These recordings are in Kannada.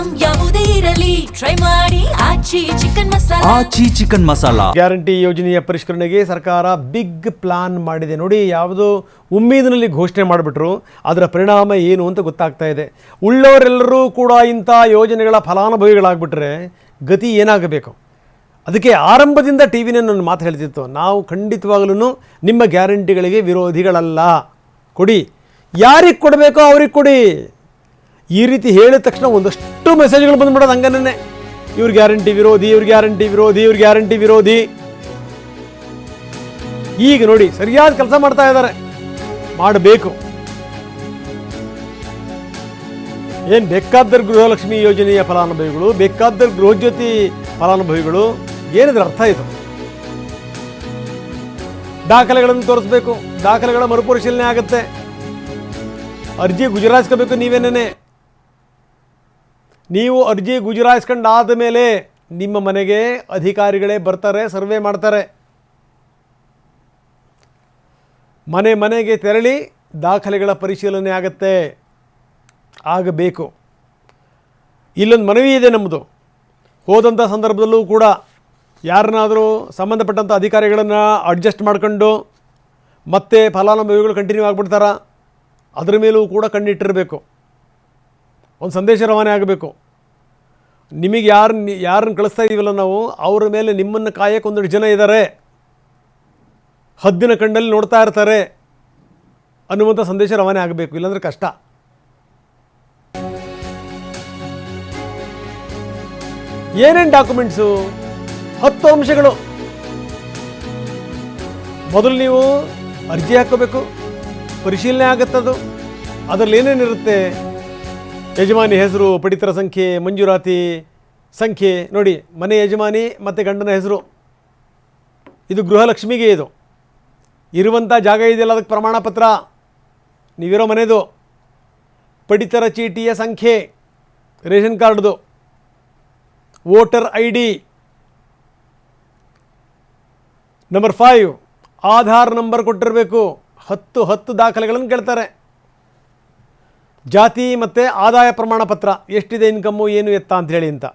ಐಟಂ ಯಾವುದೇ ಇರಲಿ ಟ್ರೈ ಮಾಡಿ ಆಚಿ ಚಿಕನ್ ಮಸಾಲಾ. ಗ್ಯಾರಂಟಿ ಯೋಜನೆಯ ಪರಿಷ್ಕರಣೆಗೆ ಸರ್ಕಾರ ಬಿಗ್ ಪ್ಲಾನ್ ಮಾಡಿದೆ ನೋಡಿ. ಯಾವುದು ಉಮ್ಮೀದಿನಲ್ಲಿ ಘೋಷಣೆ ಮಾಡಿಬಿಟ್ರು, ಅದರ ಪರಿಣಾಮ ಏನು ಅಂತ ಗೊತ್ತಾಗ್ತಾ ಇದೆ. ಉಳ್ಳವರೆಲ್ಲರೂ ಕೂಡ ಇಂಥ ಯೋಜನೆಗಳ ಫಲಾನುಭವಿಗಳಾಗ್ಬಿಟ್ರೆ ಗತಿ ಏನಾಗಬೇಕು? ಅದಕ್ಕೆ ಆರಂಭದಿಂದ ಟಿ ವಿನ ನನ್ನ ಮಾತು ಹೇಳ್ತಿತ್ತು, ನಾವು ಖಂಡಿತವಾಗಲೂ ನಿಮ್ಮ ಗ್ಯಾರಂಟಿಗಳಿಗೆ ವಿರೋಧಿಗಳಲ್ಲ, ಕೊಡಿ, ಯಾರಿಗೆ ಕೊಡಬೇಕೋ ಅವ್ರಿಗೆ ಕೊಡಿ. ಈ ರೀತಿ ಹೇಳಿದ ತಕ್ಷಣ ಒಂದಷ್ಟು ಮೆಸೇಜ್ಗಳು ಬಂದ್ಬಿಡೋದು ಹಂಗನೇ. ಇವ್ರ ಗ್ಯಾರಂಟಿ ವಿರೋಧಿ, ಇವ್ರ ಗ್ಯಾರಂಟಿ ವಿರೋಧಿ, ಇವ್ರ ಗ್ಯಾರಂಟಿ ವಿರೋಧಿ. ಈಗ ನೋಡಿ ಸರಿಯಾದ ಕೆಲಸ ಮಾಡ್ತಾ ಇದ್ದಾರೆ, ಮಾಡಬೇಕು. ಏನು ಬೇಕಾದ ಗೃಹಲಕ್ಷ್ಮಿ ಯೋಜನೆಯ ಫಲಾನುಭವಿಗಳು, ಬೇಕಾದ ಗೃಹಜ್ಯೋತಿ ಫಲಾನುಭವಿಗಳು, ಏನಿದ್ರ ಅರ್ಥ ಇದು? ದಾಖಲೆಗಳನ್ನು ತೋರಿಸ್ಬೇಕು, ದಾಖಲೆಗಳ ಮರುಪರಿಶೀಲನೆ ಆಗುತ್ತೆ, ಅರ್ಜಿ ಗುಜರಾಯಿಸ್ಕೋಬೇಕು. ನೀವೇನೇ ನೀವು ಅರ್ಜಿ ಗುಜರಾಯಿಸ್ಕೊಂಡಾದ ಮೇಲೆ ನಿಮ್ಮ ಮನೆಗೆ ಅಧಿಕಾರಿಗಳೇ ಬರ್ತಾರೆ, ಸರ್ವೆ ಮಾಡ್ತಾರೆ. ಮನೆ ಮನೆಗೆ ತೆರಳಿ ದಾಖಲೆಗಳ ಪರಿಶೀಲನೆ ಆಗುತ್ತೆ, ಆಗಬೇಕು. ಇಲ್ಲೊಂದು ಮನವಿ ಇದೆ ನಮ್ಮದು. ಹೋದಂಥ ಸಂದರ್ಭದಲ್ಲೂ ಕೂಡ ಯಾರನ್ನಾದರೂ ಸಂಬಂಧಪಟ್ಟಂಥ ಅಧಿಕಾರಿಗಳನ್ನು ಅಡ್ಜಸ್ಟ್ ಮಾಡ್ಕೊಂಡು ಮತ್ತೆ ಫಲಾನುಭವಿಗಳು ಕಂಟಿನ್ಯೂ ಆಗಿಬಿಡ್ತಾರ, ಅದರ ಮೇಲೂ ಕೂಡ ಕಣ್ಣಿಟ್ಟಿರಬೇಕು. ಒಂದು ಸಂದೇಶ ರವಾನೆ ಆಗಬೇಕು. ನಿಮಗೆ ಯಾರನ್ನು ಕಳಿಸ್ತಾ ಇದ್ದೀವಲ್ಲ ನಾವು, ಅವರ ಮೇಲೆ ನಿಮ್ಮನ್ನು ಕಾಯಕ್ಕೆ ಒಂದೆರಡು ಜನ ಇದ್ದಾರೆ, ಹದ್ದಿನ ಕಣ್ಣಲ್ಲಿ ನೋಡ್ತಾ ಇರ್ತಾರೆ ಅನ್ನುವಂಥ ಸಂದೇಶ ರವಾನೆ ಆಗಬೇಕು. ಇಲ್ಲಾಂದರೆ ಕಷ್ಟ. ಏನೇನು ಡಾಕ್ಯುಮೆಂಟ್ಸು? 10 ಅಂಶಗಳು. ಮೊದಲು ನೀವು ಅರ್ಜಿ ಹಾಕೋಬೇಕು, ಪರಿಶೀಲನೆ ಆಗುತ್ತದು. ಅದರಲ್ಲಿ ಏನೇನಿರುತ್ತೆ? ಯಜಮಾನಿ ಹೆಸರು, ಪಡಿತರ ಸಂಖ್ಯೆ, ಮಂಜೂರಾತಿ ಸಂಖ್ಯೆ. ನೋಡಿ, ಮನೆ ಯಜಮಾನಿ ಮತ್ತು ಗಂಡನ ಹೆಸರು, ಇದು ಗೃಹಲಕ್ಷ್ಮಿಗೆ. ಇದು ಇರುವಂಥ ಜಾಗ ಇದೆಯಲ್ಲ, ಅದಕ್ಕೆ ಪ್ರಮಾಣ ಪತ್ರ, ನೀವಿರೋ ಮನೆದು, ಪಡಿತರ ಚೀಟಿಯ ಸಂಖ್ಯೆ, ರೇಷನ್ ಕಾರ್ಡ್ದು, voter ID. Number 5 Aadhaar number ಕೊಟ್ಟಿರಬೇಕು. 10 ದಾಖಲೆಗಳನ್ನು ಕೇಳ್ತಾರೆ. ಜಾತಿ ಮತ್ತು ಆದಾಯ ಪ್ರಮಾಣ ಪತ್ರ, ಎಷ್ಟಿದೆ ಇನ್ಕಮ್ಮು, ಏನು ಎತ್ತ ಅಂಥೇಳಿ ಅಂತ.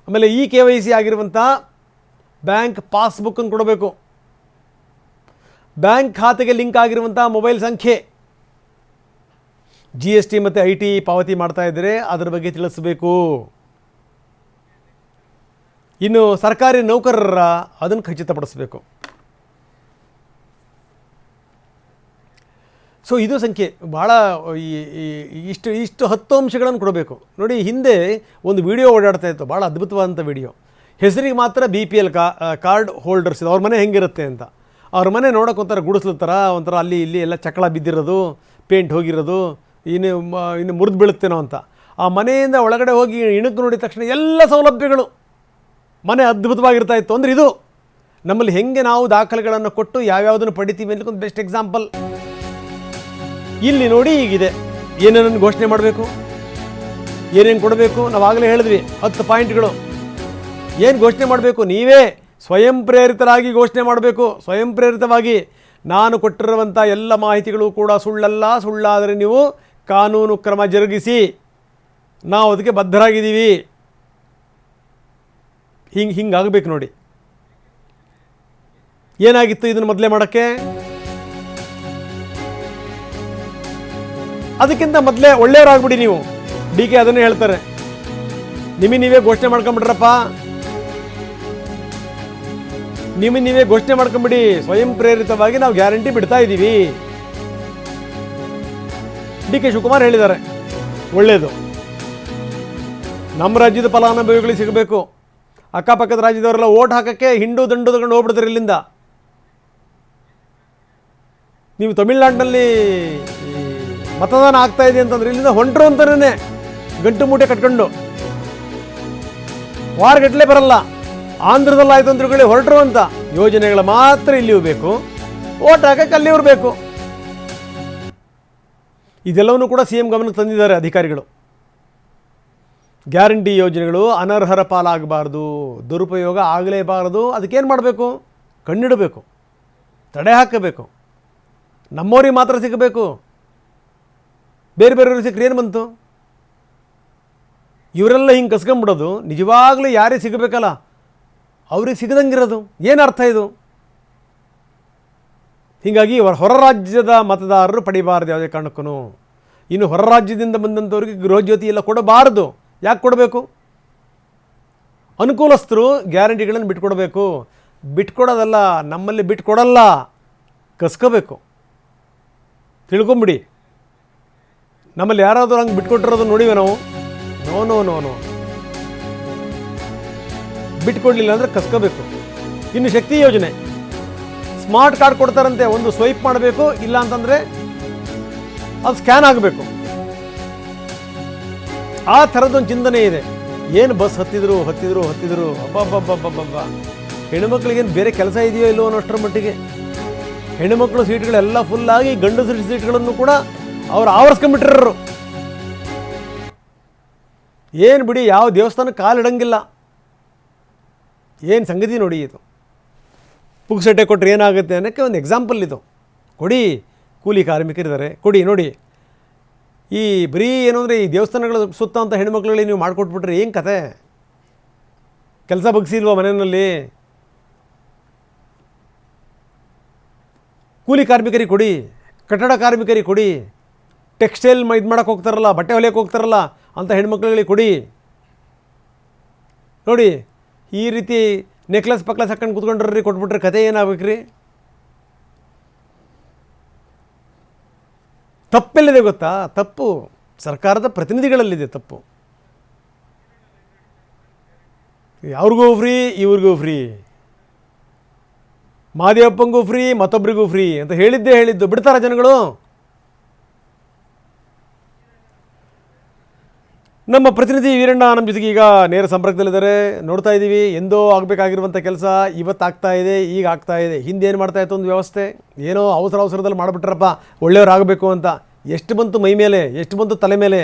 ಆಮೇಲೆ KYC ಆಗಿರುವಂಥ ಬ್ಯಾಂಕ್ ಪಾಸ್ಬುಕ್ಕನ್ನು ಕೊಡಬೇಕು. ಬ್ಯಾಂಕ್ ಖಾತೆಗೆ ಲಿಂಕ್ ಆಗಿರುವಂಥ ಮೊಬೈಲ್ ಸಂಖ್ಯೆ. GST ಮತ್ತು IT ಪಾವತಿ ಮಾಡ್ತಾ ಇದ್ದರೆ ಅದರ ಬಗ್ಗೆ ತಿಳಿಸಬೇಕು. ಇನ್ನು ಸರ್ಕಾರಿ ನೌಕರರ ಅದನ್ನು ಖಚಿತಪಡಿಸಬೇಕು. ಸೊ ಇದು ಸಂಖ್ಯೆ ಭಾಳ ಇಷ್ಟು 10 ಅಂಶಗಳನ್ನು ಕೊಡಬೇಕು. ನೋಡಿ, ಹಿಂದೆ ಒಂದು ವಿಡಿಯೋ ಓಡಾಡ್ತಾ ಇತ್ತು, ಭಾಳ ಅದ್ಭುತವಾದಂಥ ವಿಡಿಯೋ. ಹೆಸರಿಗೆ ಮಾತ್ರ BPL ಕಾರ್ಡ್ ಹೋಲ್ಡರ್ಸ್ ಇದು, ಅವ್ರ ಮನೆ ಹೆಂಗಿರುತ್ತೆ ಅಂತ. ಅವ್ರ ಮನೆ ನೋಡೋಕೆ ಒಂಥರ ಗುಡಿಸ್ಲ ಥರ, ಒಂಥರ ಅಲ್ಲಿ ಇಲ್ಲಿ ಎಲ್ಲ ಚಕ್ಕಳ ಬಿದ್ದಿರೋದು, ಪೇಂಟ್ ಹೋಗಿರೋದು, ಇನ್ನು ಮುರಿದು ಬೀಳುತ್ತೇನೋ ಅಂತ. ಆ ಮನೆಯಿಂದ ಒಳಗಡೆ ಹೋಗಿ ಇಣುಕು ನೋಡಿದ ತಕ್ಷಣ ಎಲ್ಲ ಸೌಲಭ್ಯಗಳು, ಮನೆ ಅದ್ಭುತವಾಗಿರ್ತಾ ಇತ್ತು. ಅಂದರೆ ಇದು ನಮ್ಮಲ್ಲಿ ಹೆಂಗೆ ನಾವು ದಾಖಲೆಗಳನ್ನು ಕೊಟ್ಟು ಯಾವ್ಯಾವುದನ್ನು ಪಡಿತೀವಿ ಅಂತ ಒಂದು ಬೆಸ್ಟ್ ಎಕ್ಸಾಂಪಲ್. ಇಲ್ಲಿ ನೋಡಿ, ಈಗಿದೆ ಏನೇನನ್ನು ಘೋಷಣೆ ಮಾಡಬೇಕು, ಏನೇನು ಕೊಡಬೇಕು. ನಾವಾಗಲೇ ಹೇಳಿದ್ವಿ 10 ಪಾಯಿಂಟ್ಗಳು. ಏನು ಘೋಷಣೆ ಮಾಡಬೇಕು? ನೀವೇ ಸ್ವಯಂ ಪ್ರೇರಿತರಾಗಿ ಘೋಷಣೆ ಮಾಡಬೇಕು. ಸ್ವಯಂ ಪ್ರೇರಿತವಾಗಿ ನಾನು ಕೊಟ್ಟಿರುವಂಥ ಎಲ್ಲ ಮಾಹಿತಿಗಳು ಕೂಡ ಸುಳ್ಳಲ್ಲ, ಸುಳ್ಳಾದರೆ ನೀವು ಕಾನೂನು ಕ್ರಮ ಜರುಗಿಸಿ, ನಾವು ಅದಕ್ಕೆ ಬದ್ಧರಾಗಿದ್ದೀವಿ. ಹಿಂಗಾಗಬೇಕು ನೋಡಿ. ಏನಾಗಿತ್ತು ಇದನ್ನು ಮೊದಲೇ ಮಾಡೋಕ್ಕೆ? ಅದಕ್ಕಿಂತ ಮೊದಲೇ ಒಳ್ಳೆಯವರಾಗ್ಬಿಡಿ ನೀವು. DK ಅದನ್ನೇ ಹೇಳ್ತಾರೆ, ನಿಮಗೆ ನೀವೇ ಘೋಷಣೆ ಮಾಡ್ಕೊಂಬಿಡ್ರಪ್ಪ, ನಿಮಗೆ ನೀವೇ ಘೋಷಣೆ ಮಾಡ್ಕೊಂಬಿಡಿ, ಸ್ವಯಂ ಪ್ರೇರಿತವಾಗಿ ನಾವು ಗ್ಯಾರಂಟಿ ಬಿಡ್ತಾ ಇದ್ದೀವಿ. DK ಶಿವಕುಮಾರ್ ಹೇಳಿದ್ದಾರೆ, ಒಳ್ಳೆಯದು. ನಮ್ಮ ರಾಜ್ಯದ ಫಲಾನುಭವಿಗಳಿಗೆ ಸಿಗಬೇಕು. ಅಕ್ಕಪಕ್ಕದ ರಾಜ್ಯದವರೆಲ್ಲ ಓಟ್ ಹಾಕೋಕ್ಕೆ ಹಿಂಡು ದಂಡು ತಗೊಂಡು ಹೋಗ್ಬಿಡ್ತಾರೆ ಇಲ್ಲಿಂದ. ನೀವು ತಮಿಳ್ನಾಡಿನಲ್ಲಿ ಮತದಾನ ಆಗ್ತಾ ಇದೆ ಅಂತಂದ್ರೆ ಇಲ್ಲಿಂದ ಹೊಂಟರು ಅಂತಲೇ ಗಂಟು ಮೂಟೆ ಕಟ್ಕೊಂಡು ವಾರಗಟ್ಟಲೆ ಬರಲ್ಲ. ಆಂಧ್ರದಲ್ಲಿ ಆಯ್ತು ಅಂದ್ರುಗಳೇ ಹೊರಟರು ಅಂತ. ಯೋಜನೆಗಳ ಮಾತ್ರ ಇಲ್ಲಿ ಬೇಕು, ಓಟ್ ಹಾಕಕ್ಕೆ ಅಲ್ಲಿ ಇರಬೇಕು. ಇದೆಲ್ಲವನ್ನೂ ಕೂಡ CM ಗಮನಕ್ಕೆ ತಂದಿದ್ದಾರೆ ಅಧಿಕಾರಿಗಳು. ಗ್ಯಾರಂಟಿ ಯೋಜನೆಗಳು ಅನರ್ಹರ ಪಾಲಾಗಬಾರ್ದು, ದುರುಪಯೋಗ ಆಗಲೇಬಾರದು. ಅದಕ್ಕೇನು ಮಾಡಬೇಕು? ಕಣ್ಣಿಡಬೇಕು, ತಡೆ ಹಾಕಬೇಕು. ನಮ್ಮವ್ರಿಗೆ ಮಾತ್ರ ಸಿಗಬೇಕು, ಬೇರೆ ಬೇರೆಯವ್ರಿಗೆ ಸಿಕ್ಕರೆ ಏನು ಬಂತು? ಇವರೆಲ್ಲ ಹಿಂಗೆ ಕಸ್ಕೊಂಬಿಡೋದು ನಿಜವಾಗ್ಲೂ ಯಾರಿಗೆ ಸಿಗಬೇಕಲ್ಲ ಅವ್ರಿಗೆ ಸಿಗದಂಗಿರೋದು ಏನು ಅರ್ಥ ಇದು? ಹೀಗಾಗಿ ಹೊರ ರಾಜ್ಯದ ಮತದಾರರು ಪಡಿಬಾರ್ದು ಯಾವುದೇ ಕಾರಣಕ್ಕೂ. ಇನ್ನು ಹೊರ ರಾಜ್ಯದಿಂದ ಬಂದಂಥವ್ರಿಗೆ ಗೃಹಜ್ಯೋತಿ ಎಲ್ಲ ಕೊಡಬಾರ್ದು. ಯಾಕೆ ಕೊಡಬೇಕು? ಅನುಕೂಲಸ್ಥರು ಗ್ಯಾರಂಟಿಗಳನ್ನು ಬಿಟ್ಕೊಡ್ಬೇಕು. ಬಿಟ್ಕೊಡೋದಲ್ಲ, ನಮ್ಮಲ್ಲಿ ಬಿಟ್ಕೊಡಲ್ಲ, ಕಸ್ಕೋಬೇಕು. ತಿಳ್ಕೊಂಬಿಡಿ. ನಮ್ಮಲ್ಲಿ ಯಾರಾದರೂ ಹಂಗೆ ಬಿಟ್ಕೊಟ್ಟಿರೋದು ನೋಡಿವೆ ನಾವು? ನೋ ನೋ ನೋ ನೋ ಬಿಟ್ಕೊಡ್ಲಿಲ್ಲ ಅಂದರೆ ಕಸ್ಕೋಬೇಕು. ಇನ್ನು ಶಕ್ತಿ ಯೋಜನೆ ಸ್ಮಾರ್ಟ್ ಕಾರ್ಡ್ ಕೊಡ್ತಾರಂತೆ, ಒಂದು ಸ್ವೈಪ್ ಮಾಡಬೇಕು, ಇಲ್ಲ ಅಂತಂದರೆ ಅದು ಸ್ಕ್ಯಾನ್ ಆಗಬೇಕು. ಆ ಥರದ್ದೊಂದು ಚಿಂತನೆ ಇದೆ. ಏನು ಬಸ್ ಹತ್ತಿದ್ರು ಅಬ್ಬಬ್ಬಬ್ಬಬ್ಬಬ್ಬ. ಹೆಣ್ಣುಮಕ್ಳಿಗೇನು ಬೇರೆ ಕೆಲಸ ಇದೆಯೋ ಇಲ್ಲೋ ಅನ್ನೋಷ್ಟರ ಮಟ್ಟಿಗೆ ಹೆಣ್ಣುಮಕ್ಕಳು ಸೀಟ್ಗಳೆಲ್ಲ ಫುಲ್ಲಾಗಿ ಗಂಡಸರು ಸೀಟ್ಗಳನ್ನು ಕೂಡ ಅವ್ರು ಆವರಿಸ್ಕೊಂಡ್ಬಿಟ್ಟಿರೋರು. ಏನು ಬಿಡಿ, ಯಾವ ದೇವಸ್ಥಾನಕ್ಕೆ ಕಾಲಿಡಂಗಿಲ್ಲ. ಏನು ಸಂಗತಿ ನೋಡಿ ಇದು. ಪುಕ್ಸಟ್ಟೆ ಕೊಟ್ಟರೆ ಏನಾಗುತ್ತೆ ಅನ್ನೋಕ್ಕೆ ಒಂದು ಎಕ್ಸಾಂಪಲ್ ಇದು. ಕೊಡಿ, ಕೂಲಿ ಕಾರ್ಮಿಕರಿದ್ದಾರೆ, ಕೊಡಿ. ನೋಡಿ, ಈ ಬರೀ ಏನು ಅಂದರೆ ಈ ದೇವಸ್ಥಾನಗಳ ಸುತ್ತ ಅಂತ ಹೆಣ್ಮಕ್ಳುಗಳಿಗೆ ನೀವು ಮಾಡಿಕೊಟ್ಬಿಟ್ರೆ ಏನು ಕತೆ? ಕೆಲಸ ಬಗ್ಸಿಲ್ವ ಮನೆಯಲ್ಲಿ? ಕೂಲಿ ಕಾರ್ಮಿಕರಿಗೆ ಕೊಡಿ, ಕಟ್ಟಡ ಕಾರ್ಮಿಕರಿಗೆ ಕೊಡಿ, ಟೆಕ್ಸ್ಟೈಲ್ ಇದು ಮಾಡೋಕ್ಕೆ ಹೋಗ್ತಾರಲ್ಲ, ಬಟ್ಟೆ ಹೊಲಿಯೋಕ್ಕೆ ಹೋಗ್ತಾರಲ್ಲ ಅಂತ ಹೆಣ್ಮಕ್ಳುಗಳಿಗೆ ಕೊಡಿ. ನೋಡಿ, ಈ ರೀತಿ ನೆಕ್ಲೆಸ್ ಪಕ್ಲೆಸ್ ಹಾಕೊಂಡು ಕೂತ್ಕೊಂಡ್ರಿ ಕೊಟ್ಬಿಟ್ರೆ ಕತೆ ಏನಾಗಬೇಕು ರೀ? ತಪ್ಪೆಲ್ಲಿದೆ ಗೊತ್ತಾ? ತಪ್ಪು ಸರ್ಕಾರದ ಪ್ರತಿನಿಧಿಗಳಲ್ಲಿದೆ ತಪ್ಪು. ಅವ್ರಿಗೂ ಫ್ರೀ, ಇವ್ರಿಗೂ ಫ್ರೀ, ಮಾದೇವಪ್ಪಂಗೂ ಫ್ರೀ, ಮತ್ತೊಬ್ಬರಿಗೂ ಫ್ರೀ ಅಂತ ಹೇಳಿದ್ದು ಬಿಡ್ತಾರ ಜನಗಳು? ನಮ್ಮ ಪ್ರತಿನಿಧಿ ವೀರಣ್ಣ ನಮ್ಮ ಜೊತೆಗೆ ಈಗ ನೇರ ಸಂಪರ್ಕದಲ್ಲಿದ್ದಾರೆ. ನೋಡ್ತಾ ಇದ್ದೀವಿ, ಎಂದೋ ಆಗಬೇಕಾಗಿರುವಂಥ ಕೆಲಸ ಇವತ್ತು ಆಗ್ತಾ ಇದೆ, ಈಗ ಆಗ್ತಾ ಇದೆ. ಹಿಂದೆ ಏನು ಮಾಡ್ತಾ ಇತ್ತು ಒಂದು ವ್ಯವಸ್ಥೆ, ಏನೋ ಅವಸರದಲ್ಲಿ ಮಾಡಿಬಿಟ್ರಪ್ಪ ಒಳ್ಳೆಯವರಾಗಬೇಕು ಅಂತ. ಎಷ್ಟು ಬಂತು ಮೈ ಮೇಲೆ, ಎಷ್ಟು ಬಂತು ತಲೆ ಮೇಲೆ.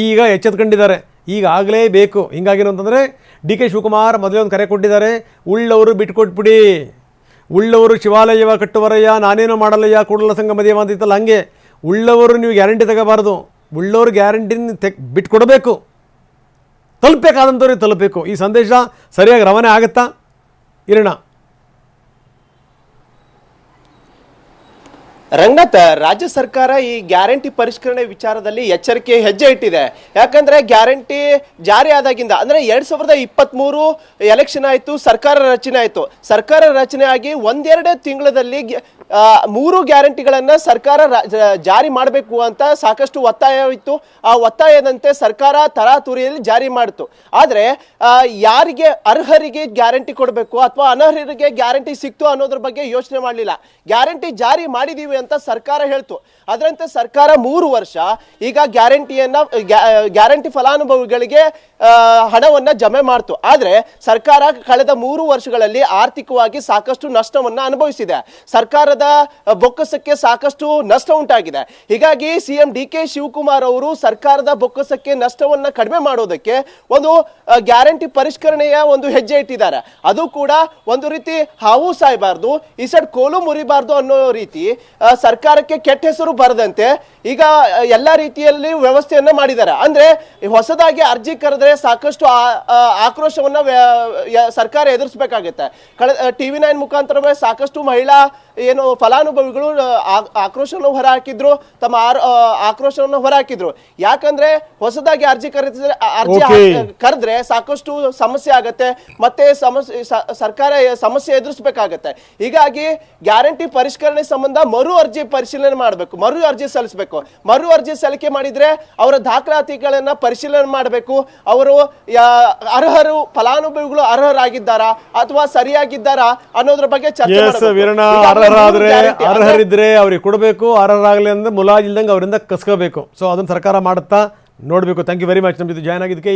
ಈಗ ಎಚ್ಚೆತ್ಕೊಂಡಿದ್ದಾರೆ, ಈಗ ಆಗಲೇಬೇಕು. ಹಿಂಗಾಗಿರೋ ಅಂತಂದರೆ ಡಿ ಕೆ ಶಿವಕುಮಾರ್ ಮೊದಲೇ ಒಂದು ಕರೆ ಕೊಟ್ಟಿದ್ದಾರೆ, ಉಳ್ಳವರು ಬಿಟ್ಕೊಟ್ಬಿಡಿ, ಉಳ್ಳವರು ಶಿವಾಲಯವ ಕಟ್ಟುವರಯ್ಯ, ನಾನೇನೋ ಮಾಡಲ್ಲಯ್ಯ, ಕೂಡಲ ಸಂಗಮ ದೇವ ಅಂತಿತ್ತಲ್ಲ, ಹಂಗೆ ಉಳ್ಳವರು ನೀವು ಗ್ಯಾರಂಟಿ ತಗೋಬಾರ್ದು, ಉಳ್ಳವರು ಗ್ಯಾರಂಟಿನ ಬಿಟ್ಕೊಡಬೇಕು. ತಲುಪಬೇಕಾದಂಥವ್ರಿಗೆ ತಲುಪಬೇಕು. ಈ ಸಂದೇಶ ಸರಿಯಾಗಿ ರವಾನೆ ಆಗುತ್ತಾ ಇರೋಣ? ರಂಗನಾಥ್, ರಾಜ್ಯ ಸರ್ಕಾರ ಈ ಗ್ಯಾರಂಟಿ ಪರಿಷ್ಕರಣೆ ವಿಚಾರದಲ್ಲಿ ಎಚ್ಚರಿಕೆ ಹೆಜ್ಜೆ ಇಟ್ಟಿದೆ. ಯಾಕಂದ್ರೆ ಗ್ಯಾರಂಟಿ ಜಾರಿ ಆದಾಗಿಂದ ಅಂದ್ರೆ 2023 ಎಲೆಕ್ಷನ್ ಆಯ್ತು, ಸರ್ಕಾರ ರಚನೆ ಆಯ್ತು. ಸರ್ಕಾರ ರಚನೆ ಆಗಿ ಒಂದೆರಡು ತಿಂಗಳಲ್ಲಿ 3 ಗ್ಯಾರಂಟಿಗಳನ್ನ ಸರ್ಕಾರ ಜಾರಿ ಮಾಡಬೇಕು ಅಂತ ಸಾಕಷ್ಟು ಒತ್ತಾಯವಿತ್ತು. ಆ ಒತ್ತಾಯದಂತೆ ಸರ್ಕಾರ ತರಾತುರಿಯಲ್ಲಿ ಜಾರಿ ಮಾಡಿತು. ಆದ್ರೆ ಯಾರಿಗೆ ಅರ್ಹರಿಗೆ ಗ್ಯಾರಂಟಿ ಕೊಡಬೇಕು ಅಥವಾ ಅನರ್ಹರಿಗೆ ಗ್ಯಾರಂಟಿ ಸಿಕ್ತು ಅನ್ನೋದ್ರ ಬಗ್ಗೆ ಯೋಚನೆ ಮಾಡಲಿಲ್ಲ. ಗ್ಯಾರಂಟಿ ಜಾರಿ ಮಾಡಿದೀವಿ ಅಂತ ಸರ್ಕಾರ ಹೇಳ್ತು. ಅದರಂತೆ ಸರ್ಕಾರ 3 ವರ್ಷ ಈಗ ಗ್ಯಾರಂಟಿ ಫಲಾನುಭವಿಗಳಿಗೆ ಹಣವನ್ನ ಜಮೆ ಮಾಡ್ತು. ಆದ್ರೆ ಸರ್ಕಾರ ಕಳೆದ 3 ವರ್ಷಗಳಲ್ಲಿ ಆರ್ಥಿಕವಾಗಿ ಸಾಕಷ್ಟು ನಷ್ಟವನ್ನ ಅನುಭವಿಸಿದೆ. ಸರ್ಕಾರದ ಬೊಕ್ಕಸಕ್ಕೆ ಸಾಕಷ್ಟು ನಷ್ಟ ಉಂಟಾಗಿದೆ. ಹೀಗಾಗಿ ಸಿಎಂ ಡಿ ಕೆ ಶಿವಕುಮಾರ್ ಅವರು ಸರ್ಕಾರದ ಬೊಕ್ಕಸಕ್ಕೆ ನಷ್ಟವನ್ನ ಕಡಿಮೆ ಮಾಡೋದಕ್ಕೆ ಒಂದು ಗ್ಯಾರಂಟಿ ಪರಿಷ್ಕರಣೆಯ ಒಂದು ಹೆಜ್ಜೆ ಇಟ್ಟಿದ್ದಾರೆ. ಅದು ಕೂಡ ಒಂದು ರೀತಿ ಹಾವು ಸಾಯಬಾರ್ದು, ಈ ಸೈಡ್ ಕೋಲು ಮುರಿಬಾರ್ದು ಅನ್ನೋ ರೀತಿ ಸರ್ಕಾರಕ್ಕೆ ಕೆಟ್ಟ ಹೆಸರು ಬರದಂತೆ ಈಗ ಎಲ್ಲ ರೀತಿಯಲ್ಲಿ ವ್ಯವಸ್ಥೆಯನ್ನ ಮಾಡಿದ್ದಾರೆ. ಅಂದ್ರೆ ಹೊಸದಾಗಿ ಅರ್ಜಿ ಕರೆದ್ರೆ ಸಾಕಷ್ಟು ಆಕ್ರೋಶವನ್ನ ಸರ್ಕಾರ ಎದುರಿಸಬೇಕಾಗುತ್ತೆ. TV9 ಮುಖಾಂತರವೇ ಸಾಕಷ್ಟು ಮಹಿಳಾ ಏನು ಫಲಾನುಭವಿಗಳು ಆಕ್ರೋಶವನ್ನು ಹೊರಹಾಕಿದ್ರು, ತಮ್ಮ ಆಕ್ರೋಶವನ್ನು ಹೊರಹಾಕಿದ್ರು. ಯಾಕಂದ್ರೆ ಹೊಸದಾಗಿ ಅರ್ಜಿ ಕರೆದ್ರೆ ಸಾಕಷ್ಟು ಸಮಸ್ಯೆ ಆಗತ್ತೆ, ಮತ್ತೆ ಸರ್ಕಾರ ಸಮಸ್ಯೆ ಎದುರಿಸಬೇಕಾಗತ್ತೆ. ಹೀಗಾಗಿ ಗ್ಯಾರಂಟಿ ಪರಿಷ್ಕರಣೆ ಸಂಬಂಧ ಮರು ಅರ್ಜಿ ಪರಿಶೀಲನೆ ಮಾಡಬೇಕು, ಮರು ಅರ್ಜಿ ಸಲ್ಲಿಸಬೇಕು. ಮರು ಅರ್ಜಿ ಸಲ್ಲಿಕೆ ಮಾಡಿದ್ರೆ ಅವರ ದಾಖಲಾತಿಗಳನ್ನ ಪರಿಶೀಲನೆ ಮಾಡಬೇಕು. ಅವರು ಅರ್ಹರು ಫಲಾನುಭವಿಗಳು ಅರ್ಹರಾಗಿದ್ದಾರಾ ಅಥವಾ ಸರಿಯಾಗಿದ್ದಾರಾ ಅನ್ನೋದ್ರ ಬಗ್ಗೆ ಚರ್ಚೆ ಮಾಡಬೇಕು. ಅರ್ಹರಿದ್ರೆ ಅವ್ರಿಗೆ ಕೊಡಬೇಕು, ಅರ್ಹರಾಗಲಿ ಅಂದ್ರೆ ಮುಲಾಜಿಲ್ದಂಗೆ ಅವರಿಂದ ಕಸ್ಕೋಬೇಕು. ಸೊ ಅದನ್ನ ಸರ್ಕಾರ ಮಾಡುತ್ತಾ ನೋಡಬೇಕು. ಥ್ಯಾಂಕ್ ಯು ವೆರಿ ಮಚ್ ನಮ್ಮ ಜೊತೆ ಜಾಯ್ನ್ ಆಗಿದ್ದಕ್ಕೆ.